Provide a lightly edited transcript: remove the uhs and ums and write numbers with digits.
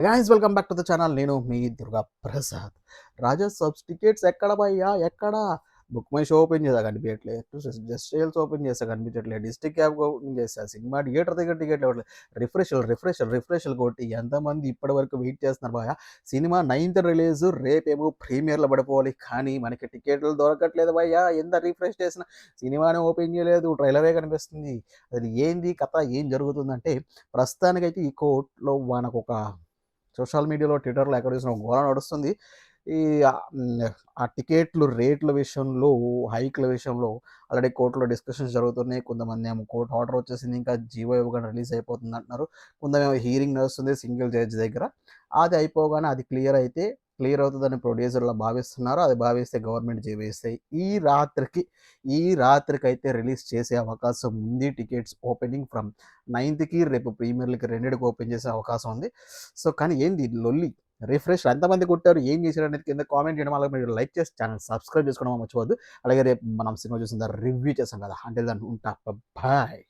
Guys welcome back to the channel. నేను మీ దుర్గా ప్రసాద్. రాజా subs tickets ఎక్కడ భయ్యా ఎక్కడ? బుక్ మై షో ఓపెన్ చేసా కనిపించట్లేదు. జస్ట్ సేల్స్ ఓపెన్ చేసా కనిపించట్లేదు. డిస్ట్రిక్ట్ యాప్ ఓపెన్ చేసా, సినిమా థియేటర్ దగ్గర టికెట్లు ఇవ్వట్లేదు. రిఫ్రెషల్ కొట్టి ఎంతమంది ఇప్పటి వరకు వెయిట్ చేస్తున్నారు భయ్యా. సినిమా 9th రిలీజ్, రేపేమో ప్రీమియర్లో పడిపోవాలి, కానీ మనకి టికెట్లు దొరకట్లేదు భయ్యా. ఎంత రిఫ్రెష్ చేసినా సినిమానే ఓపెన్ చేయలేదు, ట్రైలరే కనిపిస్తుంది. అది ఏంది కథ, ఏం జరుగుతుందంటే ప్రస్తుతానికైతే ఈ కోర్టులో మనకు ఒక సోషల్ మీడియాలో, ట్విట్టర్‌లో ఎక్కడ చూసినా ఒక గోల నడుస్తుంది. ఈ ఆ టికెట్లు రేట్ల విషయంలో, హైక్‌ల విషయంలో ఆల్రెడీ కోర్ట్‌లో డిస్కషన్స్ జరుగుతున్నాయి. కొంతమందేమో కోర్ట్ ఆర్డర్ వచ్చేసింది, ఇంకా జీవో ఇవ్వగానే రిలీజ్ అయిపోతుంది అంటున్నారు. కొంతమేమో హియరింగ్ నడుస్తుంది సింగిల్ జడ్జ్ దగ్గర. అది అయిపోగానే అది క్లియర్ అవుతుందని ప్రొడ్యూసర్‌లు భావిస్తున్నారు. అది భావిస్తే గవర్నమెంట్ జీవో ఇస్తాయి. ఈ రాత్రికైతే రిలీజ్ చేసే అవకాశం ఉంది. టికెట్స్ ఓపెనింగ్ ఫ్రమ్ 9కి, రేపు ప్రీమియర్‌లకి రెండిటికి ఓపెన్ చేసే అవకాశం ఉంది. సో, కానీ ఏంది లొల్లి? రిఫ్రెష్ ఎంతమంది కొట్టారు, ఏం చేశారనేది కింద కామెంట్ చేయడం, అలాగే మీరు లైక్ చేసి ఛానల్ సబ్స్క్రైబ్ చేసుకోవడం మర్చిపోవద్దు. అలాగే రేపు మనం సినిమా చూసిన రివ్యూ చేసాం కదా, అంటే దాన్ని ఉంటా. బాయ్.